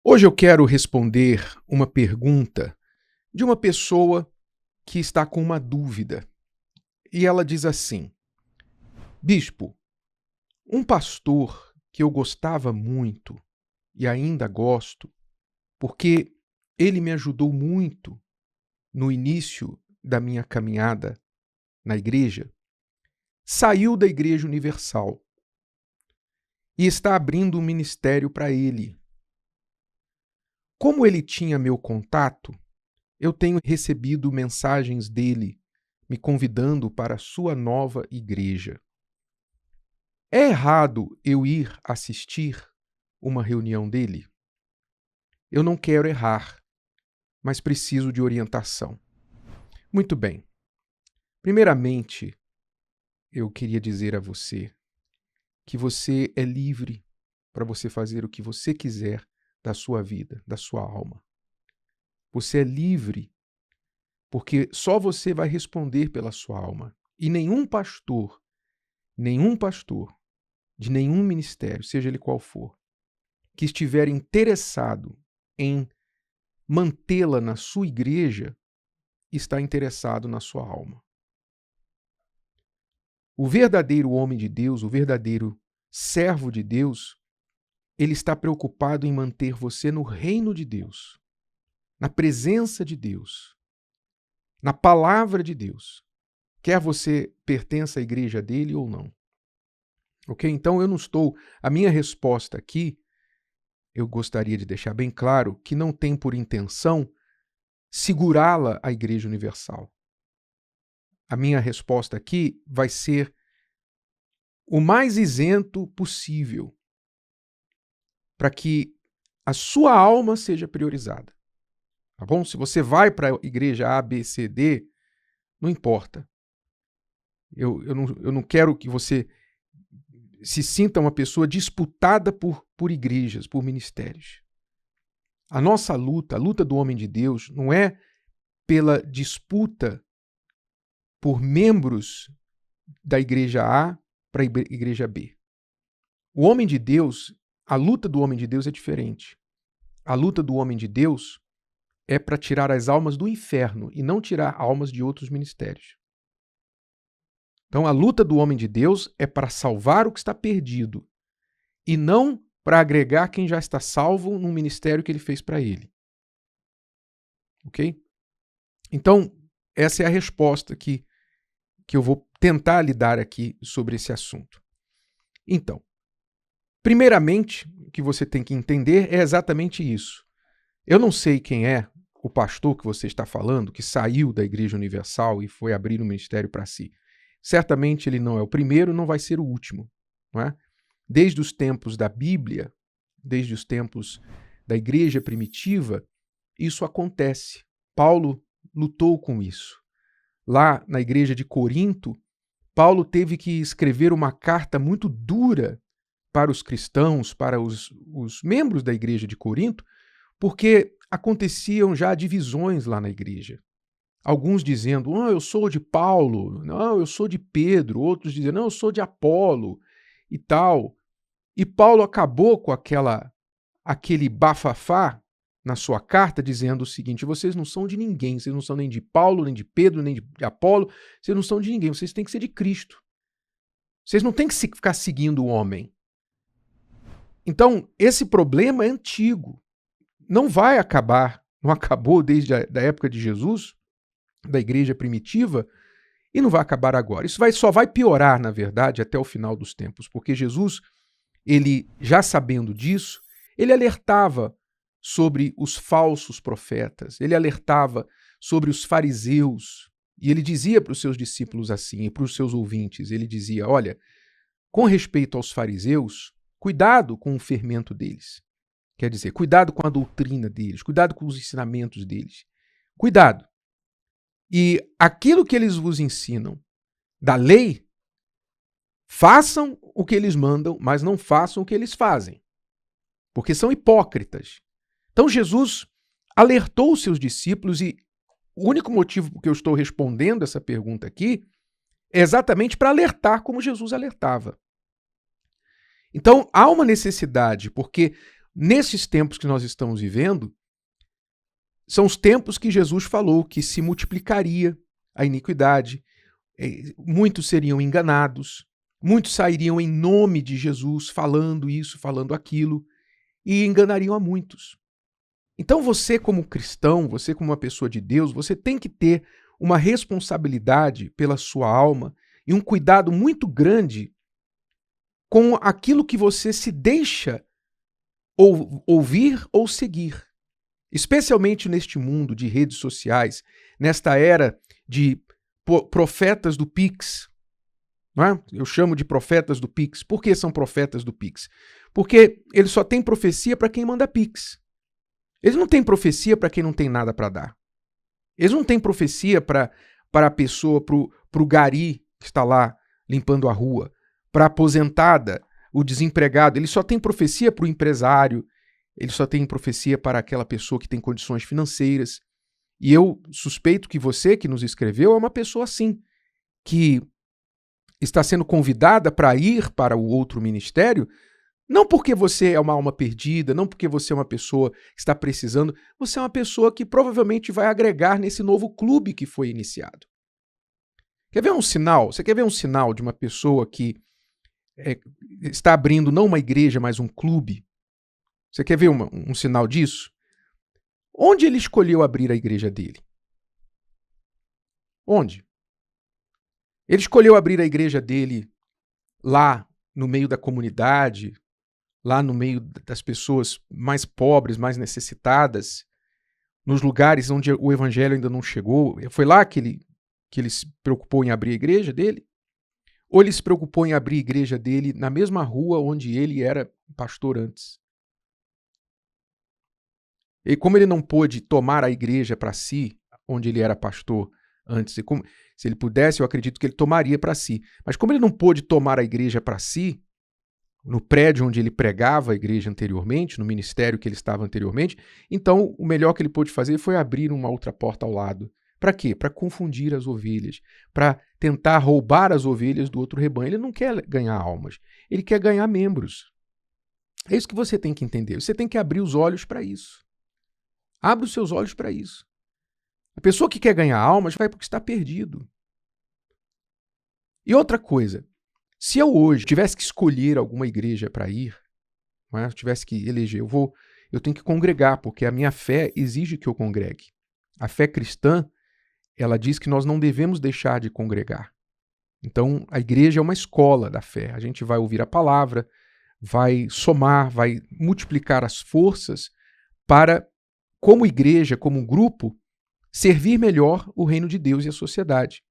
Hoje eu quero responder uma pergunta de uma pessoa que está com uma dúvida. E ela diz assim: Bispo, um pastor que eu gostava muito e ainda gosto, porque ele me ajudou muito no início da minha caminhada na igreja, saiu da Igreja Universal e está abrindo um ministério para ele. Como ele tinha meu contato, eu tenho recebido mensagens dele me convidando para a sua nova igreja. É errado eu ir assistir uma reunião dele? Eu não quero errar, mas preciso de orientação. Muito bem. Primeiramente, eu queria dizer a você que você é livre para você fazer o que você quiser da sua vida, da sua alma. Você é livre porque só você vai responder pela sua alma. E nenhum pastor de nenhum ministério, seja ele qual for, que estiver interessado em mantê-la na sua igreja, está interessado na sua alma. O verdadeiro homem de Deus, o verdadeiro servo de Deus, ele está preocupado em manter você no reino de Deus, na presença de Deus, na palavra de Deus, quer você pertença à igreja dele ou não. Ok? Então a minha resposta aqui, eu gostaria de deixar bem claro que não tem por intenção segurá-la à Igreja Universal. A minha resposta aqui vai ser o mais isento possível para que a sua alma seja priorizada. Tá bom? Se você vai para a igreja A, B, C, D, não importa. Eu não quero que você se sinta uma pessoa disputada por igrejas, por ministérios. A nossa luta, a luta do homem de Deus, não é pela disputa por membros da igreja A para a igreja B. O homem de Deus, a luta do homem de Deus é diferente. A luta do homem de Deus é para tirar as almas do inferno e não tirar almas de outros ministérios. Então, a luta do homem de Deus é para salvar o que está perdido e não para agregar quem já está salvo num ministério que ele fez para ele. Ok? Então, essa é a resposta que eu vou tentar lhe dar aqui sobre esse assunto. Então, primeiramente, o que você tem que entender é exatamente isso. Eu não sei quem é o pastor que você está falando, que saiu da Igreja Universal e foi abrir um ministério para si. Certamente ele não é o primeiro, não vai ser o último. Não é? Desde os tempos da Bíblia, desde os tempos da igreja primitiva, isso acontece. Paulo lutou com isso. Lá na igreja de Corinto, Paulo teve que escrever uma carta muito dura para os cristãos, para os membros da igreja de Corinto, porque aconteciam já divisões lá na igreja. Alguns dizendo, eu sou de Paulo, não, eu sou de Pedro, outros dizendo, não, eu sou de Apolo e tal. E Paulo acabou com aquele bafafá na sua carta dizendo o seguinte: vocês não são de ninguém, vocês não são nem de Paulo, nem de Pedro, nem de Apolo, vocês não são de ninguém, vocês têm que ser de Cristo. Vocês não têm que ficar seguindo o homem. Então, esse problema é antigo. Não vai acabar, não acabou desde a época de Jesus, da igreja primitiva, e não vai acabar agora. Isso só vai piorar, na verdade, até o final dos tempos, porque Jesus, ele já sabendo disso, ele alertava sobre os falsos profetas, ele alertava sobre os fariseus, e ele dizia para os seus discípulos assim, e para os seus ouvintes, ele dizia, olha, com respeito aos fariseus, cuidado com o fermento deles. Quer dizer, cuidado com a doutrina deles, cuidado com os ensinamentos deles. Cuidado. E aquilo que eles vos ensinam da lei, façam o que eles mandam, mas não façam o que eles fazem, porque são hipócritas. Então Jesus alertou os seus discípulos e o único motivo por que eu estou respondendo essa pergunta aqui é exatamente para alertar como Jesus alertava. Então há uma necessidade, porque nesses tempos que nós estamos vivendo, são os tempos que Jesus falou que se multiplicaria a iniquidade, muitos seriam enganados, muitos sairiam em nome de Jesus falando isso, falando aquilo, e enganariam a muitos. Então você como cristão, você como uma pessoa de Deus, você tem que ter uma responsabilidade pela sua alma e um cuidado muito grande com aquilo que você se deixa ouvir ou seguir. Especialmente neste mundo de redes sociais, nesta era de profetas do Pix. Não é? Eu chamo de profetas do Pix. Por que são profetas do Pix? Porque eles só têm profecia para quem manda Pix. Eles não têm profecia para quem não tem nada para dar. Eles não têm profecia para a pessoa, para o gari que está lá limpando a rua, para a aposentada, o desempregado. Eles só têm profecia para o empresário, eles só têm profecia para aquela pessoa que tem condições financeiras. E eu suspeito que você que nos escreveu é uma pessoa assim, que está sendo convidada para ir para o outro ministério, não porque você é uma alma perdida, não porque você é uma pessoa que está precisando, você é uma pessoa que provavelmente vai agregar nesse novo clube que foi iniciado. Quer ver um sinal? Você quer ver um sinal de uma pessoa que está abrindo não uma igreja, mas um clube? Você quer ver um sinal disso? Onde ele escolheu abrir a igreja dele? Onde? Ele escolheu abrir a igreja dele lá no meio da comunidade, lá no meio das pessoas mais pobres, mais necessitadas, nos lugares onde o evangelho ainda não chegou. Foi lá que ele se preocupou em abrir a igreja dele? Ou ele se preocupou em abrir a igreja dele na mesma rua onde ele era pastor antes? E como ele não pôde tomar a igreja para si, onde ele era pastor antes, se ele pudesse, eu acredito que ele tomaria para si. Mas como ele não pôde tomar a igreja para si, no prédio onde ele pregava a igreja anteriormente, no ministério que ele estava anteriormente, então o melhor que ele pôde fazer foi abrir uma outra porta ao lado. Para quê? Para confundir as ovelhas, para tentar roubar as ovelhas do outro rebanho. Ele não quer ganhar almas, ele quer ganhar membros. É isso que você tem que entender. Você tem que abrir os olhos para isso. Abre os seus olhos para isso. A pessoa que quer ganhar almas vai porque está perdido. E outra coisa, se eu hoje tivesse que escolher alguma igreja para ir, não é? Tivesse que eleger, eu tenho que congregar, porque a minha fé exige que eu congregue. A fé cristã, ela diz que nós não devemos deixar de congregar. Então, a igreja é uma escola da fé. A gente vai ouvir a palavra, vai somar, vai multiplicar as forças para, como igreja, como grupo, servir melhor o reino de Deus e a sociedade.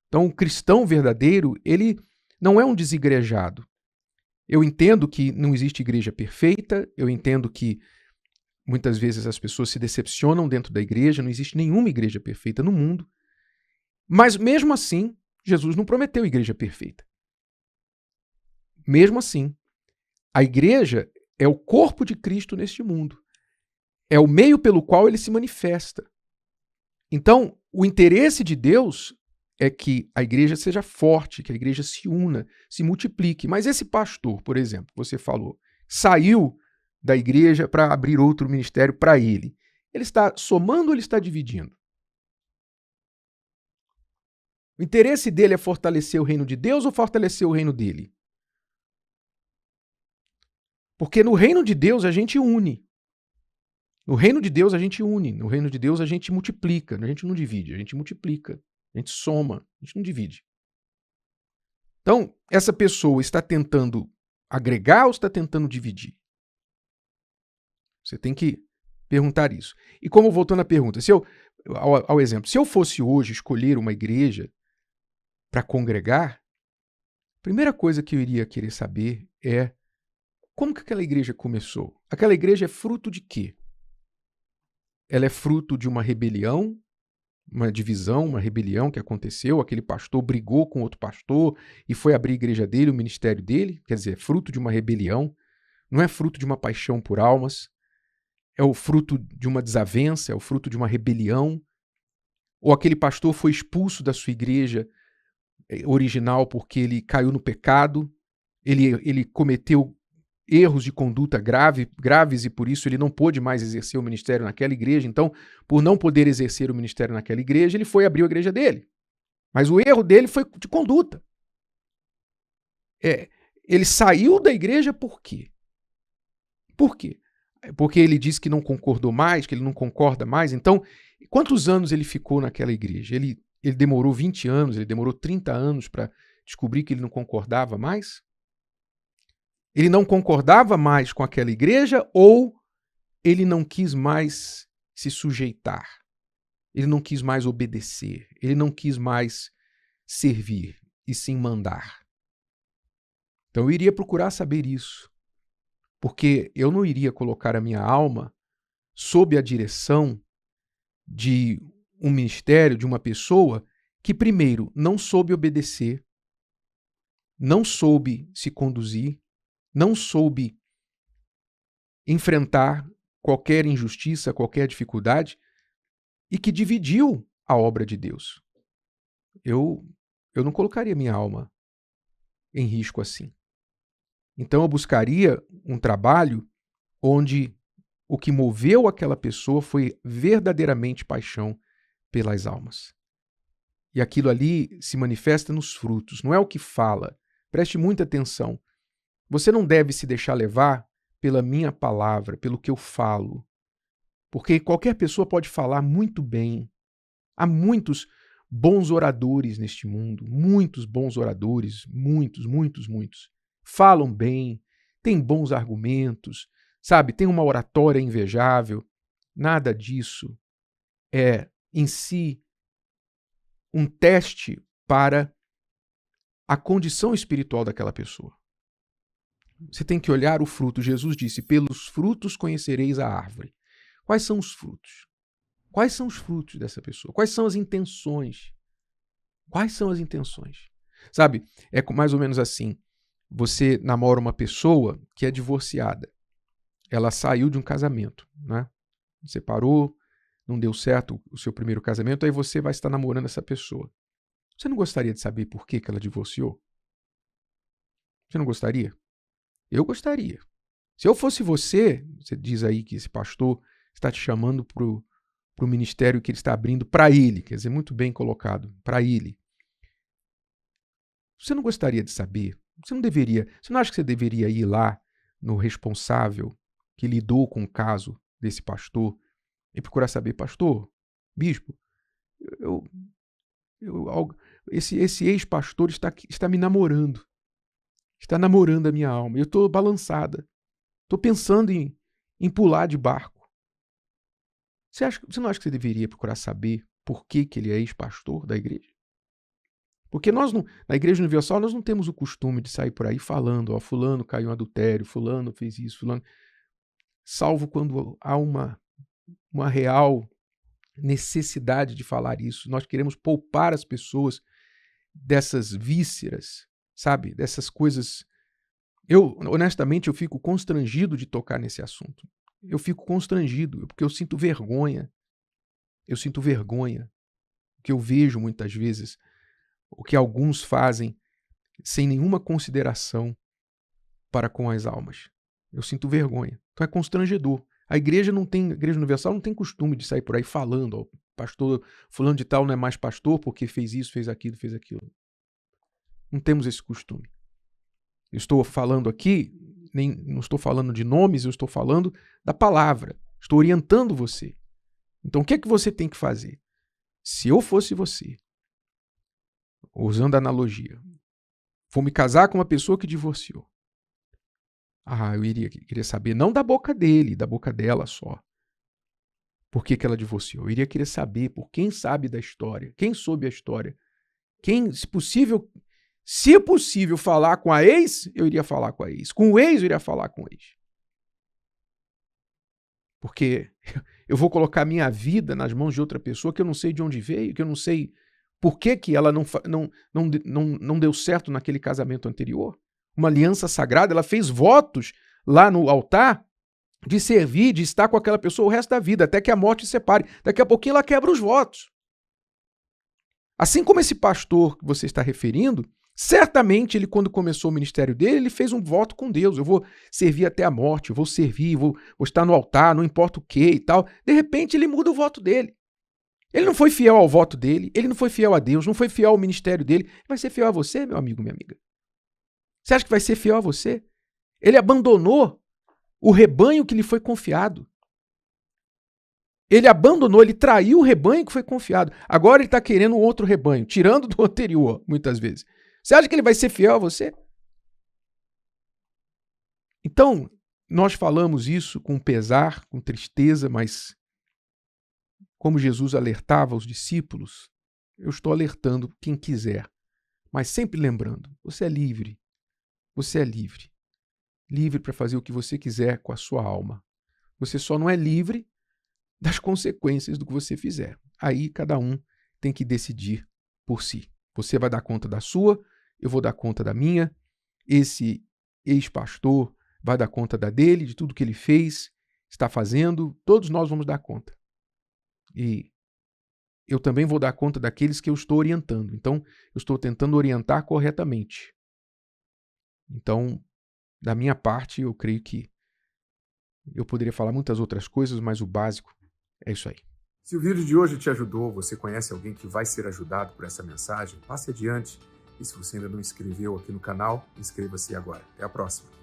Então, o cristão verdadeiro, ele não é um desigrejado. Eu entendo que não existe igreja perfeita, eu entendo que muitas vezes as pessoas se decepcionam dentro da igreja, não existe nenhuma igreja perfeita no mundo, mas mesmo assim, Jesus não prometeu igreja perfeita. Mesmo assim, a igreja é o corpo de Cristo neste mundo. É o meio pelo qual ele se manifesta. Então, o interesse de Deus é que a igreja seja forte, que a igreja se una, se multiplique. Mas esse pastor, por exemplo, você falou, saiu da igreja para abrir outro ministério para ele. Ele está somando ou ele está dividindo? O interesse dele é fortalecer o reino de Deus ou fortalecer o reino dele? Porque no reino de Deus a gente une. No reino de Deus a gente une. No reino de Deus a gente multiplica. A gente não divide, a gente multiplica. A gente soma, a gente não divide. Então, essa pessoa está tentando agregar ou está tentando dividir? Você tem que perguntar isso. E como voltando à pergunta, ao exemplo, se eu fosse hoje escolher uma igreja para congregar, a primeira coisa que eu iria querer saber é como que aquela igreja começou. Aquela igreja é fruto de quê? Ela é fruto de uma rebelião, uma divisão, uma rebelião que aconteceu, aquele pastor brigou com outro pastor e foi abrir a igreja dele, o ministério dele, quer dizer, é fruto de uma rebelião, não é fruto de uma paixão por almas, é o fruto de uma desavença, é o fruto de uma rebelião, ou aquele pastor foi expulso da sua igreja original porque ele caiu no pecado, ele cometeu erros de conduta graves e por isso ele não pôde mais exercer o ministério naquela igreja. Então, por não poder exercer o ministério naquela igreja, ele foi abrir a igreja dele. Mas o erro dele foi de conduta. Ele saiu da igreja por quê? Por quê? Porque ele disse que não concordou mais, que ele não concorda mais. Então, quantos anos ele ficou naquela igreja? Ele demorou 20 anos, ele demorou 30 anos para descobrir que ele não concordava mais? Ele não concordava mais com aquela igreja ou ele não quis mais se sujeitar? Ele não quis mais obedecer? Ele não quis mais servir e sim mandar? Então eu iria procurar saber isso, porque eu não iria colocar a minha alma sob a direção de um ministério, de uma pessoa que, primeiro, não soube obedecer, não soube se conduzir, não soube enfrentar qualquer injustiça, qualquer dificuldade e que dividiu a obra de Deus. Eu não colocaria minha alma em risco assim. Então eu buscaria um trabalho onde o que moveu aquela pessoa foi verdadeiramente paixão pelas almas. E aquilo ali se manifesta nos frutos, não é o que fala. Preste muita atenção. Você não deve se deixar levar pela minha palavra, pelo que eu falo. Porque qualquer pessoa pode falar muito bem. Há muitos bons oradores neste mundo, muitos bons oradores, muitos. Falam bem, têm bons argumentos, sabe? Tem uma oratória invejável. Nada disso é, em si, um teste para a condição espiritual daquela pessoa. Você tem que olhar o fruto. Jesus disse, pelos frutos conhecereis a árvore. Quais são os frutos? Quais são os frutos dessa pessoa? Quais são as intenções? Quais são as intenções? Sabe, é mais ou menos assim. Você namora uma pessoa que é divorciada. Ela saiu de um casamento, né? Separou, não deu certo o seu primeiro casamento, aí você vai estar namorando essa pessoa. Você não gostaria de saber por que ela divorciou? Você não gostaria? Eu gostaria. Se eu fosse você diz aí que esse pastor está te chamando para o ministério que ele está abrindo para ele, quer dizer, muito bem colocado, para ele. Você não gostaria de saber? Você não acha que você deveria ir lá no responsável que lidou com o caso desse pastor e procurar saber, pastor, bispo, esse ex-pastor está me namorando. Está namorando a minha alma. Eu estou balançada. Estou pensando em pular de barco. Você não acha que você deveria procurar saber por que ele é ex-pastor da igreja? Porque nós, na Igreja Universal, nós não temos o costume de sair por aí falando, ó, fulano caiu em adultério, fulano fez isso, fulano... Salvo quando há uma real necessidade de falar isso. Nós queremos poupar as pessoas dessas vísceras, sabe? Dessas coisas. Honestamente, eu fico constrangido de tocar nesse assunto. Eu fico constrangido, porque eu sinto vergonha. Eu sinto vergonha. O que eu vejo muitas vezes, o que alguns fazem sem nenhuma consideração para com as almas. Eu sinto vergonha. Então é constrangedor. A Igreja Universal não tem costume de sair por aí falando, ó, pastor fulano de tal não é mais pastor porque fez isso, fez aquilo. Não temos esse costume. Eu estou falando aqui, não estou falando de nomes, eu estou falando da palavra. Estou orientando você. Então o que é que você tem que fazer? Se eu fosse você, usando a analogia, vou me casar com uma pessoa que divorciou. Eu queria saber, não da boca dele, da boca dela só. Por que ela divorciou? Eu iria querer saber por quem sabe da história, quem soube a história. Quem, se possível falar com a ex, eu iria falar com a ex. Com o ex, eu iria falar com o ex. Porque eu vou colocar minha vida nas mãos de outra pessoa que eu não sei de onde veio, que eu não sei por que ela não deu certo naquele casamento anterior. Uma aliança sagrada, ela fez votos lá no altar de servir, de estar com aquela pessoa o resto da vida, até que a morte se separe. Daqui a pouquinho ela quebra os votos. Assim como esse pastor que você está referindo, Certamente ele, quando começou o ministério dele, ele fez um voto com Deus. Eu vou servir até a morte, eu vou servir, vou estar no altar, não importa o que e tal. De repente ele muda o voto dele. Ele não foi fiel ao voto dele, ele não foi fiel a Deus, não foi fiel ao ministério dele. Vai ser fiel a você, meu amigo, minha amiga? Você acha que vai ser fiel a você? Ele abandonou o rebanho que lhe foi confiado. Ele abandonou, ele traiu o rebanho que foi confiado. Agora ele está querendo um outro rebanho, tirando do anterior, muitas vezes. Você acha que ele vai ser fiel a você? Então, nós falamos isso com pesar, com tristeza, mas como Jesus alertava os discípulos, eu estou alertando quem quiser. Mas sempre lembrando, você é livre. Você é livre. Livre para fazer o que você quiser com a sua alma. Você só não é livre das consequências do que você fizer. Aí cada um tem que decidir por si. Você vai dar conta da sua, eu vou dar conta da minha, esse ex-pastor vai dar conta da dele, de tudo que ele fez, está fazendo, todos nós vamos dar conta. E eu também vou dar conta daqueles que eu estou orientando. Então, eu estou tentando orientar corretamente. Então, da minha parte, eu creio que eu poderia falar muitas outras coisas, mas o básico é isso aí. Se o vídeo de hoje te ajudou, você conhece alguém que vai ser ajudado por essa mensagem, passe adiante. E se você ainda não inscreveu aqui no canal, inscreva-se agora. Até a próxima.